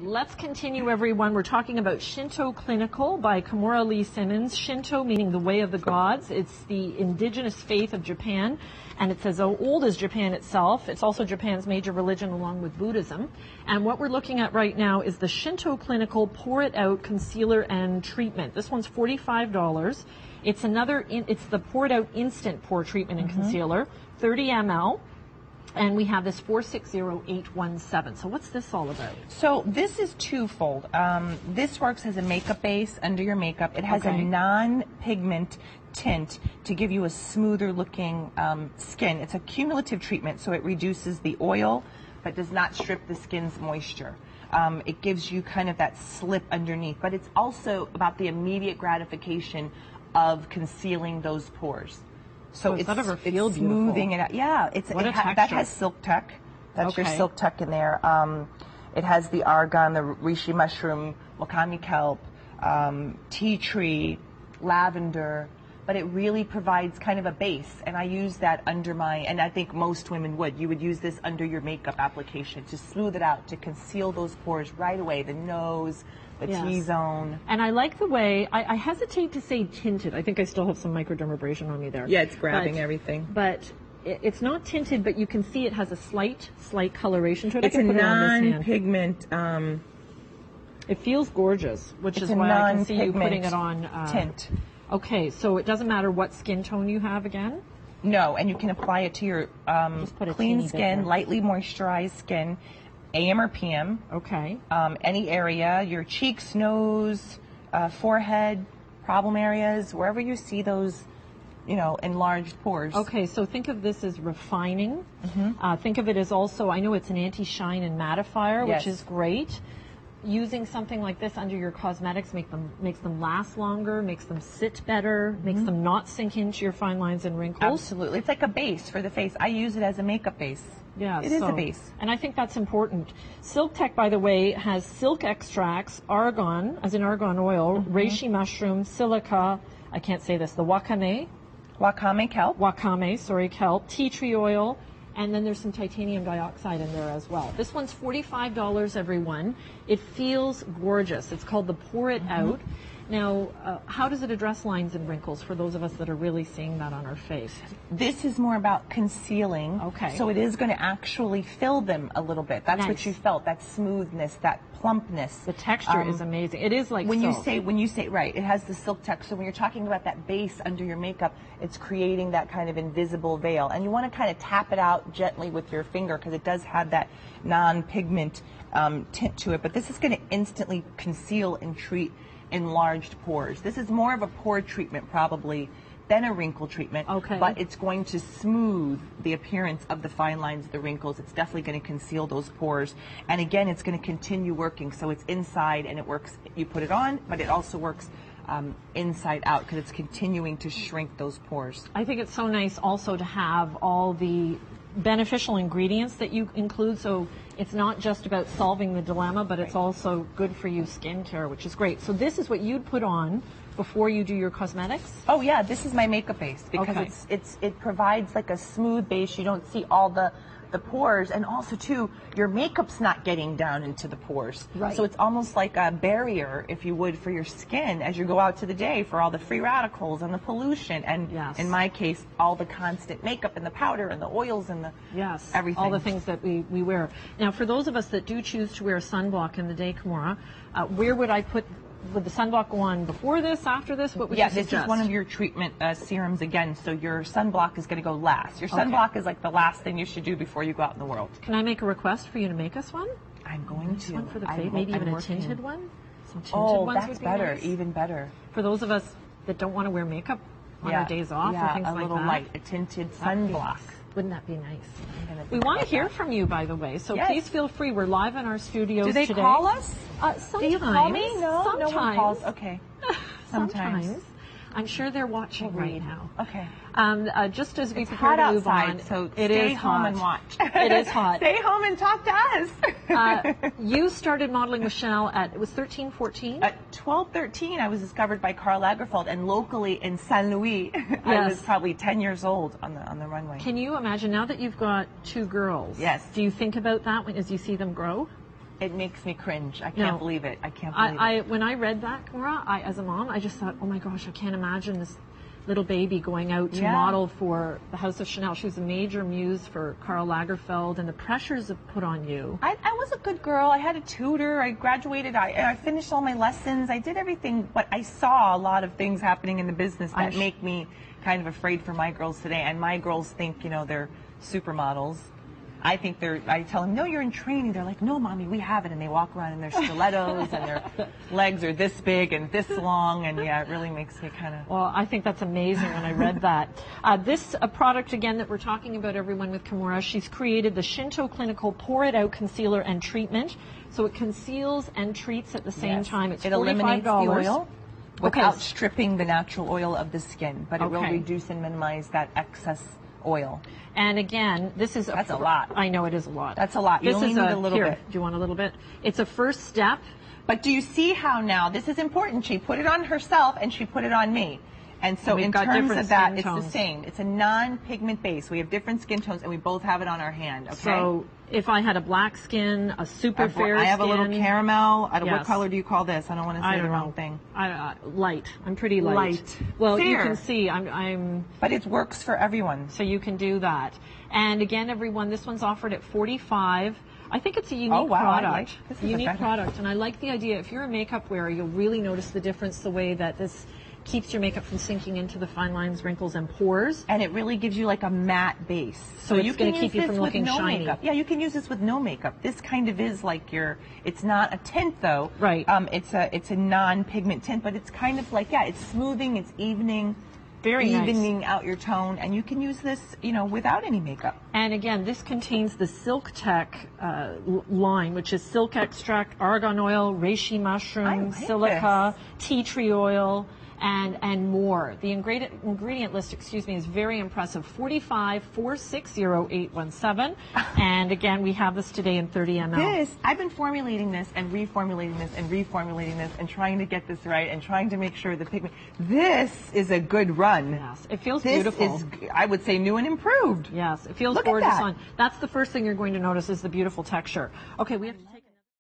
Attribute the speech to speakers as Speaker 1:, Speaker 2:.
Speaker 1: let's continue, everyone. We're talking about Shinto Clinical by Kimura Lee Simmons. Shinto meaning the way of the gods. It's the indigenous faith of Japan, and it's as old as Japan itself. It's also Japan's major religion along with Buddhism. And what we're looking at right now is the Shinto Clinical Pore It Out Concealer and Treatment. This one's $45. It's it's the Pore It Out Instant Pore Treatment and Concealer, 30 ml. And we have this 460817. So what's this all about?
Speaker 2: So this is twofold. This works as a makeup base under your makeup. It has a non-pigment tint to give you a smoother looking skin. It's a cumulative treatment, so it reduces the oil but does not strip the skin's moisture. It gives you kind of that slip underneath, but it's also about the immediate gratification of concealing those pores. So it's smoothing it out. Yeah, that has Silktek. That's your Silktek in there. It has the argan, the reishi mushroom, wakame kelp, tea tree, lavender, but it really provides kind of a base, and I use that under and I think most women would. You would use this under your makeup application to smooth it out, to conceal those pores right away, the nose, the T-zone.
Speaker 1: And I like the way, I hesitate to say tinted. I think I still have some microdermabrasion on me there.
Speaker 2: Yeah, it's grabbing everything.
Speaker 1: But it's not tinted, but you can see it has a slight coloration to it.
Speaker 2: It's a non-pigment.
Speaker 1: It feels gorgeous, which is why I can see you putting it on.
Speaker 2: Tint.
Speaker 1: Okay, so it doesn't matter what skin tone you have again?
Speaker 2: No, and you can apply it to your clean skin, lightly moisturized skin, AM or PM.
Speaker 1: Okay.
Speaker 2: Any area, your cheeks, nose, forehead, problem areas, wherever you see those, enlarged pores.
Speaker 1: Okay, so think of this as refining. Think of it as also, I know it's an anti-shine and mattifier, which is great. Using something like this under your cosmetics makes them last longer, makes them sit better, makes them not sink into your fine lines and wrinkles.
Speaker 2: Absolutely. It's like a base for the face. I use it as a makeup base.
Speaker 1: Yeah,
Speaker 2: it is a base.
Speaker 1: And I think that's important. Silktek, by the way, has silk extracts, argan, as in argan oil, reishi mushroom, silica, I can't say this, the wakame kelp, tea tree oil, and then there's some titanium dioxide in there as well. This one's $45, everyone. It feels gorgeous. It's called the Pore It Out. Now, how does it address lines and wrinkles for those of us that are really seeing that on our face?
Speaker 2: This is more about concealing.
Speaker 1: Okay.
Speaker 2: So it is going to actually fill them a little bit. That's what you felt, that smoothness, that plumpness.
Speaker 1: The texture is amazing. It is like
Speaker 2: when you say right, it has the Silktek. So when you're talking about that base under your makeup, it's creating that kind of invisible veil. And you want to kind of tap it out gently with your finger because it does have that non-pigment tint to it. But this is going to instantly conceal and treat enlarged pores. This is more of a pore treatment probably than a wrinkle treatment, but it's going to smooth the appearance of the fine lines, the wrinkles. It's definitely going to conceal those pores. And again, it's going to continue working. So it's inside and it works, you put it on, but it also works inside out because it's continuing to shrink those pores.
Speaker 1: I think it's so nice also to have all the beneficial ingredients that you include, so it's not just about solving the dilemma, but it's also good for you skincare, which is great. So this is what you'd put on before you do your cosmetics?
Speaker 2: Oh yeah, this is my makeup base because it provides like a smooth base. You don't see all the pores, and also too, your makeup's not getting down into the pores.
Speaker 1: Right.
Speaker 2: So it's almost like a barrier, if you would, for your skin as you go out to the day for all the free radicals and the pollution, and in my case, all the constant makeup and the powder and the oils and the everything.
Speaker 1: All the things that we wear. Now, for those of us that do choose to wear sunblock in the day, Kimura, where would I put? Would the sunblock go on before this, after this? What would you suggest?
Speaker 2: This is one of your treatment serums again, so your sunblock is going to go last. Your sunblock is like the last thing you should do before you go out in the world.
Speaker 1: Can I make a request for you to make us one?
Speaker 2: I'm going to.
Speaker 1: One for the face, maybe even a tinted one? Some tinted ones
Speaker 2: that's
Speaker 1: would be
Speaker 2: better,
Speaker 1: nice.
Speaker 2: Even better.
Speaker 1: For those of us that don't want to wear makeup on our days off or things like that.
Speaker 2: a little light, a tinted sunblock.
Speaker 1: Wouldn't that be nice? We want to hear from you, by the way, so please feel free. We're live in our studios today.
Speaker 2: Do they call us?
Speaker 1: Sometimes.
Speaker 2: Do you call me? No,
Speaker 1: sometimes.
Speaker 2: No one calls. Okay.
Speaker 1: Sometimes. I'm sure they're watching right now.
Speaker 2: Okay.
Speaker 1: Just as we
Speaker 2: it's
Speaker 1: prepare
Speaker 2: hot
Speaker 1: to move
Speaker 2: outside,
Speaker 1: on,
Speaker 2: so
Speaker 1: it
Speaker 2: stay
Speaker 1: is
Speaker 2: home
Speaker 1: hot.
Speaker 2: and watch.
Speaker 1: It is hot.
Speaker 2: Stay home and talk to us.
Speaker 1: You started modeling with Chanel at, it was 13, 14?
Speaker 2: At 12, 13, I was discovered by Karl Lagerfeld, and locally in Saint Louis, I was probably 10 years old on the runway.
Speaker 1: Can you imagine, now that you've got two girls, do you think about that as you see them grow?
Speaker 2: It makes me cringe. I can't believe it. I can't believe it.
Speaker 1: When I read that, Cora, as a mom, I just thought, oh my gosh, I can't imagine this little baby going out to model for the House of Chanel. She was a major muse for Karl Lagerfeld, and the pressures it put on you.
Speaker 2: I was a good girl. I had a tutor. I graduated. I finished all my lessons. I did everything, but I saw a lot of things happening in the business that make me kind of afraid for my girls today. And my girls think, you know, they're supermodels. I think I tell them, no, you're in training. They're like, no, Mommy, we have it. And they walk around in their stilettos and their legs are this big and this long. And yeah, it really makes me kind of...
Speaker 1: Well, I think that's amazing when I read that. This product, again, that we're talking about, everyone, with Kimura, she's created the Shinto Clinical Pore It Out Concealer and Treatment. So it conceals and treats at the same time. It's $45. It eliminates the oil
Speaker 2: without stripping the natural oil of the skin. But it will reduce and minimize that excess oil.
Speaker 1: And again, this is
Speaker 2: that's a lot.
Speaker 1: I know it is a lot.
Speaker 2: That's a lot. You only need a little bit.
Speaker 1: Do you want a little bit? It's a first step.
Speaker 2: But do you see how now, this is important, she put it on herself and she put it on me. And so in terms of that, it's the same. It's a non-pigment base. We have different skin tones and we both have it on our hand, okay?
Speaker 1: So if I had a black skin, a super fair skin.
Speaker 2: I have a little caramel. What color do you call this? I don't want to say the wrong thing.
Speaker 1: Light. I'm pretty light.
Speaker 2: Light.
Speaker 1: Well,
Speaker 2: fair.
Speaker 1: You can see I'm...
Speaker 2: But it works for everyone.
Speaker 1: So you can do that. And again, everyone, this one's offered at $45. I think it's a unique product.
Speaker 2: This is
Speaker 1: a unique product. And I like the idea, if you're a makeup wearer, you'll really notice the difference the way that this keeps your makeup from sinking into the fine lines, wrinkles, and pores.
Speaker 2: And it really gives you like a matte base.
Speaker 1: So it's going to keep you from looking shiny.
Speaker 2: Makeup. Yeah, you can use this with no makeup. This kind of is like it's not a tint though.
Speaker 1: Right.
Speaker 2: It's a non-pigment tint, but it's kind of like, it's smoothing, it's evening.
Speaker 1: Very
Speaker 2: evening out your tone, and you can use this, without any makeup.
Speaker 1: And again, this contains the Silktek line, which is silk extract, argan oil, reishi mushroom, silica, tea tree oil, and more. The ingredient list, is very impressive. 45460817. And again, we have this today in 30 ml.
Speaker 2: I've been formulating this and reformulating this and reformulating this and trying to get this right and trying to make sure the pigment. This is a good run.
Speaker 1: Yes, it feels beautiful.
Speaker 2: This is, I would say, new and improved.
Speaker 1: Yes, it feels gorgeous on. That's the first thing you're going to notice is the beautiful texture. Okay, we have